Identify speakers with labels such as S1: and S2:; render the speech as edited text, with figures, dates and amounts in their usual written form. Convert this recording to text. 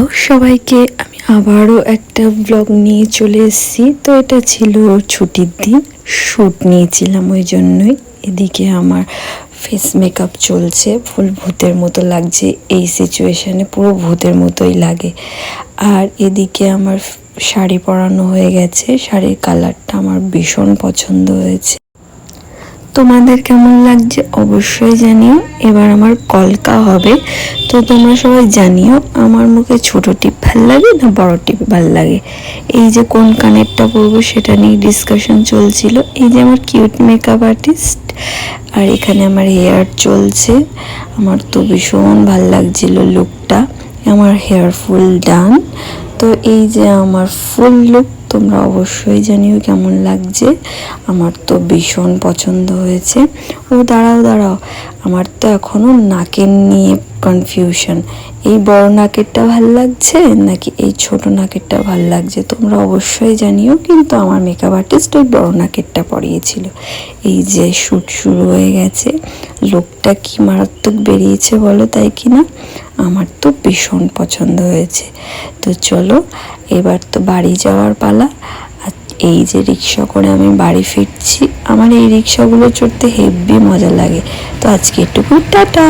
S1: Hello সবাইকে, আমি আবারও একটা ব্লগ নিয়ে চলে এসেছি। তো এটা ছিল ছুটির দিন, শ্যুট নিয়েছিলাম, ওই জন্যই এদিকে আমার ফেস মেকআপ চলছে। ফুল ভূতের মতো লাগছে, এই সিচুয়েশানে পুরো ভূতের মতোই লাগে। আর এদিকে আমার শাড়ি পরানো হয়ে গেছে, শাড়ির কালারটা আমার ভীষণ পছন্দ হয়েছে। তোমাদের কেমন লাগছে অবশ্যই জানিও। এবার আমার কলকা হবে, তো তোমরা সবাই জানিও আমার মুখে ছোট টিপ ভাল লাগে না বড় টিপ ভাল লাগে। এই যে কোন কানেরটা পরবো সেটা নিয়ে ডিসকাশন চলছিল। এই যে আমার কিউট মেকআপ আর্টিস্ট, আর এখানে আমার হেয়ার চলছে। আমার তো ভীষণ ভাল লাগছিল লুকটা। আমার হেয়ার ফুল ডান। তো এই যে আমার ফুল লুক, তোমরা অবশ্যই জানিও কেমন লাগছে। আমার তো ভীষণ পছন্দ হয়েছে। ও দাঁড়াও, আমার তো এখনও নাকের নিয়ে কনফিউশন। এই বড় নাকেরটা ভাল লাগছে নাকি এই ছোট নাকেরটা ভাল লাগছে, তোমরা অবশ্যই জানিও। কিন্তু আমার মেকআপ আর্টিস্ট ওই বড় নাকেরটা পরিয়েছিল। এই যে শ্যুট শুরু হয়ে গেছে। লুকটা কি মারাত্মক বেরিয়েছে বলো, তাই কি না? আমার তো ভীষণ পছন্দ হয়েছে। তো চলো, এবার তো বাড়ি যাওয়ার পালা। আর এই যে রিক্সা করে আমি বাড়ি ফিরছি। আমার এই রিক্সাগুলো চড়তে হেব্বি মজা লাগে। তো আজকে এটুকু, টাটা।